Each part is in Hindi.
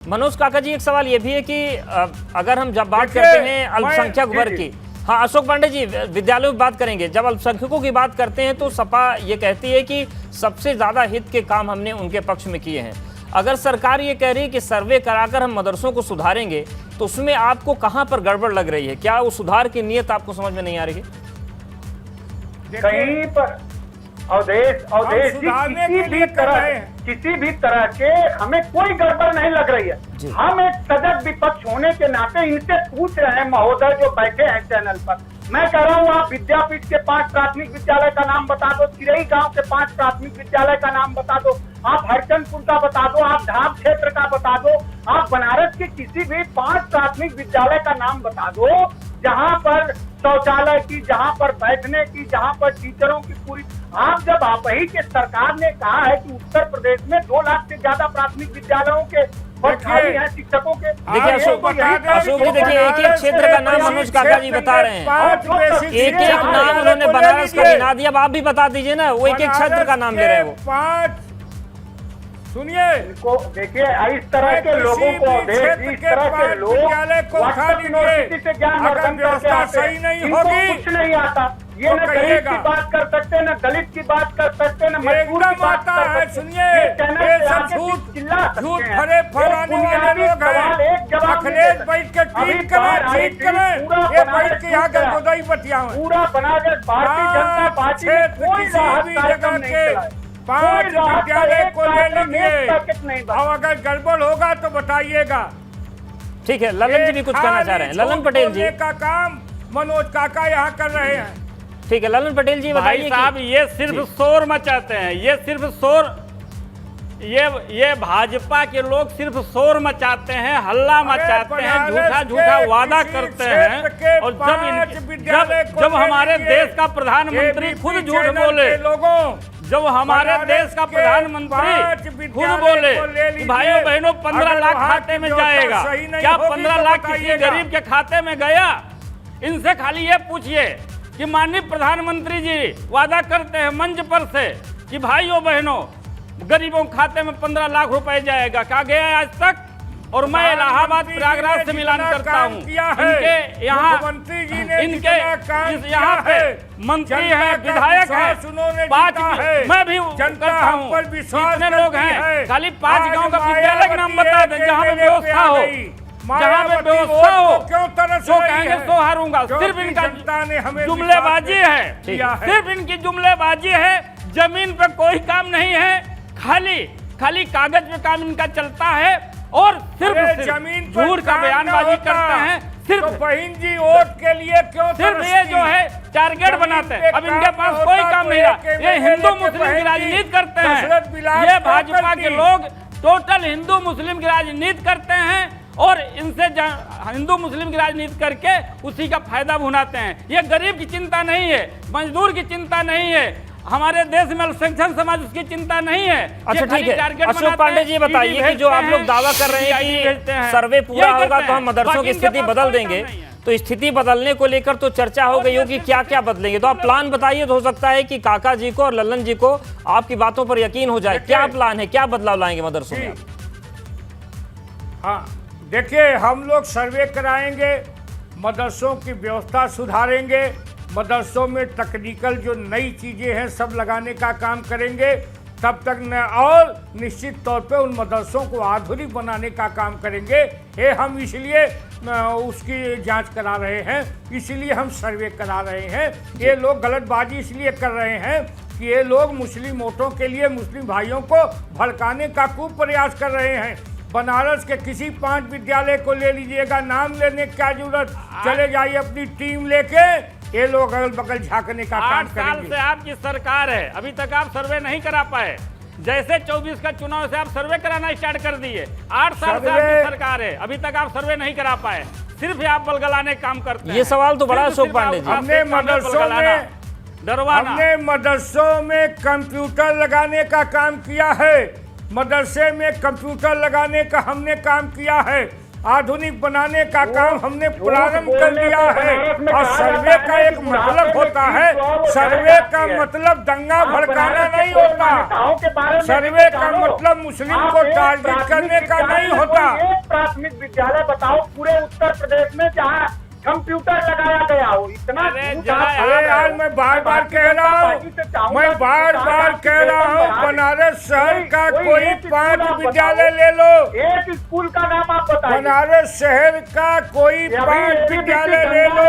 मनोज काका जी, एक सवाल ये भी है कि अगर हम जब बात करते हैं अल्पसंख्यक वर्ग की, हाँ अशोक पांडे जी विद्यालयों में बात करेंगे, जब अल्पसंख्यकों की बात करते हैं तो सपा ये कहती है कि सबसे ज्यादा हित के काम हमने उनके पक्ष में किए हैं। अगर सरकार ये कह रही है कि सर्वे कराकर हम मदरसों को सुधारेंगे, तो उसमें आपको कहां पर गड़बड़ लग रही है? क्या वो सुधार की नीयत आपको समझ में नहीं आ रही है? कहीं पर अवधेश किसी भी तरह के हमें कोई गड़बड़ नहीं लग रही है। हम एक सजग विपक्ष होने के नाते इनसे पूछ रहे हैं महोदय जो बैठे हैं चैनल पर, मैं कह रहा हूँ आप विद्यापीठ के 5 प्राथमिक विद्यालय का नाम बता दो, चिरई गांव के 5 प्राथमिक विद्यालय का नाम बता दो, आप हरचंदपुर का बता दो, आप ढाब क्षेत्र का बता दो, आप बनारस के किसी भी 5 प्राथमिक विद्यालय का नाम बता दो जहां पर शौचालय की, जहां पर बैठने की, जहां पर टीचरों की पूरी, आप ही के सरकार ने कहा है कि उत्तर प्रदेश में 2 लाख से ज्यादा प्राथमिक विद्यालयों के पद खाली हैं शिक्षकों के। देखिए अशोक जी, देखिए एक एक क्षेत्र का नाम मनोज काका जी बता रहे हैं, एक एक नाम उन्होंने बनारस का गिना दिया। अब आप भी बता दीजिए ना, वो एक एक क्षेत्र का नाम ले रहे हैं वो। 5 सुनिए इनको देखिए, इस तरह के लोगों को, इस तरह के लोग यूनिवर्सिटी से ज्ञान अर्जन करके आते हैं, इनको कुछ नहीं आता। ये न गरीब की बात कर सकते, न दलित की बात कर सकते, न मजदूर की बात कर सकते। सुनिए, ये सब झूठ भरे फैलाने वाले लोग हैं। अखिलेश बैठ के ठीक करें, ये बैठ के यहाँ के गोदाई बतिया पूरा बनारस भारतीय जनता पार्टी कोई किसी भी जगह के 5 विद्यालय को ले लीजिए, और अगर गड़बड़ होगा तो बताइएगा। ठीक है, ललन जी भी कुछ कहना चाह रहे हैं। ललन पटेल जी का काम मनोज काका यहाँ कर रहे हैं। ठीक है, ललन पटेल जी बताइए। साहब ये सिर्फ शोर मचाते हैं, ये सिर्फ शोर, ये भाजपा के लोग सिर्फ शोर मचाते हैं, हल्ला मचाते हैं, झूठा झूठा वादा करते हैं। और जब हमारे देश का प्रधानमंत्री खुद झूठ बोले, जब हमारे देश का प्रधानमंत्री खुद बोले कि भाइयों बहनों 15 लाख खाते में जाएगा, क्या 15 लाख किसी गरीब के खाते में गया? इनसे खाली ये पूछिए कि माननीय प्रधानमंत्री जी वादा करते हैं मंच पर से कि भाइयों बहनों गरीबों के खाते में 15 लाख रुपए जाएगा, क्या गया है आज तक? और मैं इलाहाबाद प्रयागराज से मिलान करता हूँ, इनके यहाँ पे मंत्री हैं, विधायक हैं, 5 मैं भी करता हूँ, कितने लोग हैं? खाली 5 गांव का विद्यालय का नाम बता दें जहाँ पे व्यवस्था हो, जहाँ पे व्यवस्था हो, जो कहेंगे सो हारूंगा। सिर्फ इनका जुमलेबाजी है, सिर्फ इनकी जुमलेबाजी है, जमीन पे कोई काम नहीं है, खाली कागज पे काम इनका चलता है और सिर्फ जमीन झूठ का बयानबाजी करते हैं। सिर्फ बहन जी वोट के लिए क्यों सिर्फ ये जो है टारगेट बनाते हैं। अब इनके पास कोई काम नहीं रहा, ये हिंदू मुस्लिम की राजनीति करते हैं। ये भाजपा के लोग टोटल हिंदू मुस्लिम की राजनीति करते हैं और इनसे हिंदू मुस्लिम की राजनीति करके उसी का फायदा भुनाते हैं। ये गरीब की चिंता नहीं है, मजदूर की चिंता नहीं है, हमारे देश में अल्पसंख्यक समाज उसकी चिंता नहीं है। अच्छा ठीक है, अशोक पांडे जी बताइए कि जो आप लोग दावा कर रहे हैं कि सर्वे पूरा होगा तो हम मदरसों की स्थिति बदल देंगे, तो स्थिति बदलने को लेकर तो चर्चा हो गई होगी, क्या क्या बदलेंगे? तो आप प्लान बताइए, तो हो सकता है कि काका जी को और ललन जी को आपकी बातों पर यकीन हो जाए। क्या प्लान है, क्या बदलाव लाएंगे मदरसों में? हाँ देखिए, हम लोग सर्वे कराएंगे, मदरसों की व्यवस्था सुधारेंगे, मदरसों में टेक्निकल जो नई चीज़ें हैं सब लगाने का काम करेंगे, तब तक न और निश्चित तौर पे उन मदरसों को आधुनिक बनाने का काम करेंगे। ये हम इसलिए उसकी जांच करा रहे हैं, इसलिए हम सर्वे करा रहे हैं। ये लोग गलतबाजी इसलिए कर रहे हैं कि ये लोग मुस्लिम वोटों के लिए मुस्लिम भाइयों को भड़काने का खूब प्रयास कर रहे हैं। बनारस के किसी 5 विद्यालय को ले लीजिएगा, नाम लेने की क्या जरूरत, चले जाइए अपनी टीम लेके, ये लोग अगल बगल झांकने का काम करेंगे। 8 साल से आपकी सरकार है, अभी तक आप सर्वे नहीं करा पाए। जैसे 24 का चुनाव से आप सर्वे कराना स्टार्ट कर दिए। 8 साल से आपकी सरकार है, अभी तक आप सर्वे नहीं करा पाए, सिर्फ आप बलगलाने काम करते हैं। ये सवाल तो बड़ा अशोक पांडे जी, हमने मदरसों में कंप्यूटर लगाने का काम किया है, मदरसे में कंप्यूटर लगाने का हमने काम किया है। आधुनिक बनाने का काम हमने प्रारंभ कर दिया है। और सर्वे का एक मतलब होता है, सर्वे का मतलब दंगा भड़काना नहीं होता, सर्वे का मतलब मुस्लिम को टारगेट करने का नहीं होता। प्राथमिक विद्यालय बताओ पूरे उत्तर प्रदेश में जहाँ कंप्यूटर लगाया गया हो, इतना अरे यार मैं बार बार कह रहा हूँ, मैं बार बार कह रहा हूँ, बनारस शहर का कोई 5 विद्यालय ले लो, एक स्कूल का नाम आप बताइए। बनारस शहर का कोई 5 विद्यालय ले लो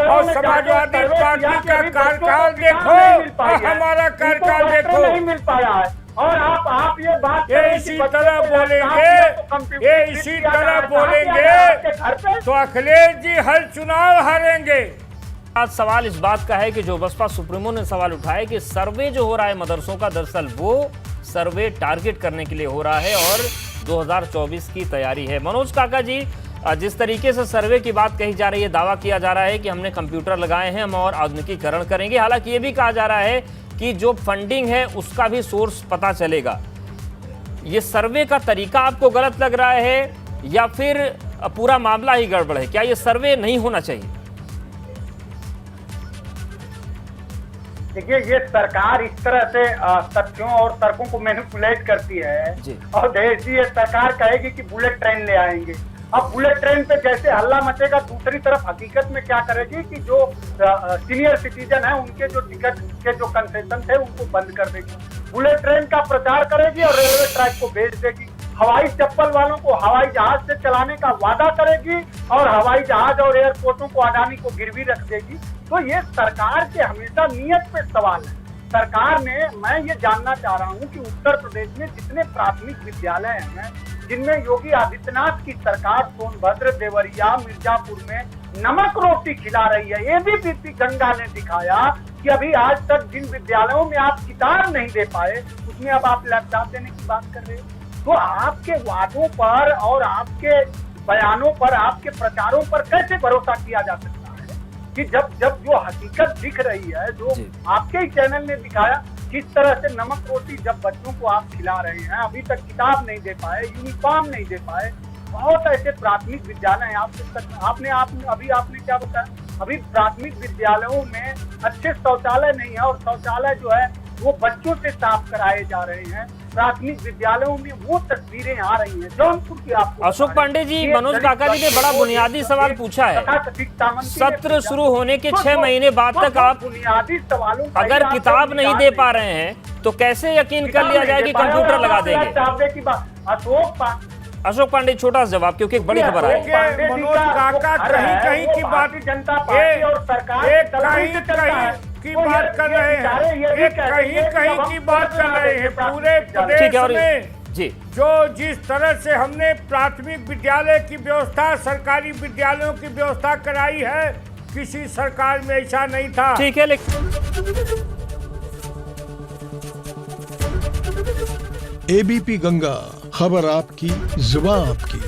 और समाजवादी पार्टी का कार्यकाल देखो और हमारा कार्यकाल देखो। नहीं मिल पाया है और आप ये बात ये इसी तरह बोलेंगे, ये इसी तरह बोलेंगे तो अखिलेश जी हर चुनाव हारेंगे। आज सवाल इस बात का है कि जो बसपा सुप्रीमो ने सवाल उठाया कि सर्वे जो हो रहा है मदरसों का, दरअसल वो सर्वे टारगेट करने के लिए हो रहा है और 2024 की तैयारी है। मनोज काका जी, जिस तरीके से सर्वे की बात कही जा रही है, दावा किया जा रहा है कि हमने कंप्यूटर लगाए हैं, हम और आधुनिकीकरण करेंगे, हालांकि ये भी कहा जा रहा है कि जो फंडिंग है उसका भी सोर्स पता चलेगा। ये सर्वे का तरीका आपको गलत लग रहा है या फिर पूरा मामला ही गड़बड़ है? क्या ये सर्वे नहीं होना चाहिए? देखिए, ये सरकार इस तरह से तथ्यों और तर्कों को मैनिपुलेट करती है और देश जी ये सरकार कहेगी कि बुलेट ट्रेन ले आएंगे। अब बुलेट ट्रेन पे जैसे हल्ला मचेगा, दूसरी तरफ हकीकत में क्या करेगी कि जो सीनियर सिटीजन है उनके जो टिकट के जो कंसेशन थे उनको बंद कर देगी। बुलेट ट्रेन का प्रचार करेगी और रेलवे ट्रैक को बेच देगी। हवाई चप्पल वालों को हवाई जहाज से चलाने का वादा करेगी और हवाई जहाज और एयरपोर्टों को अडानी को गिरवी रख देगी। तो ये सरकार के हमेशा नियत पे सवाल है। सरकार ने, मैं ये जानना चाह रहा हूँ कि उत्तर प्रदेश में जितने प्राथमिक विद्यालय हैं जिनमें योगी आदित्यनाथ की सरकार सोनभद्र, देवरिया, मिर्जापुर में नमक रोटी खिला रही है, एबीपी गंगा ने दिखाया कि अभी आज तक जिन विद्यालयों में आप किताब नहीं दे पाए उसमें अब आप लैपटॉप देने की बात कर रहे हो। तो आपके वादों पर और आपके बयानों पर, आपके प्रचारों पर कैसे भरोसा किया जा सकता है कि जब जो हकीकत दिख रही है, जो आपके ही चैनल ने दिखाया किस तरह से नमक रोटी जब बच्चों को आप खिला रहे हैं, अभी तक किताब नहीं दे पाए, यूनिफॉर्म नहीं दे पाए। बहुत ऐसे प्राथमिक विद्यालय हैं। आपने क्या बताया, अभी प्राथमिक विद्यालयों में अच्छे शौचालय नहीं है और शौचालय जो है वो बच्चों से साफ कराए जा रहे हैं। प्राथमिक विद्यालयों में वो तस्वीरें आ रही हैं जौनपुर की। आपको अशोक पांडे जी, मनोज काका जी ने बड़ा बुनियादी सवाल पूछा है। सत्र शुरू होने के 6 महीने बाद तक आप बुनियादी सवालों अगर किताब नहीं दे पा रहे हैं तो कैसे यकीन कर लिया जाए कि कंप्यूटर लगा देंगे? अशोक पांडे, छोटा सा जवाब क्योंकि एक बड़ी खबर है। मनोज काका कहीं की बात, जनता पार्टी और सरकार की बात कर रहे हैं, कहीं की बात कर रहे हैं। पूरे प्रदेश में जी जिस तरह से हमने प्राथमिक विद्यालय की व्यवस्था, सरकारी विद्यालयों की व्यवस्था कराई है, किसी सरकार में ऐसा नहीं था। ठीक है, लेकिन एबीपी गंगा, खबर आपकी, जुबान आपकी।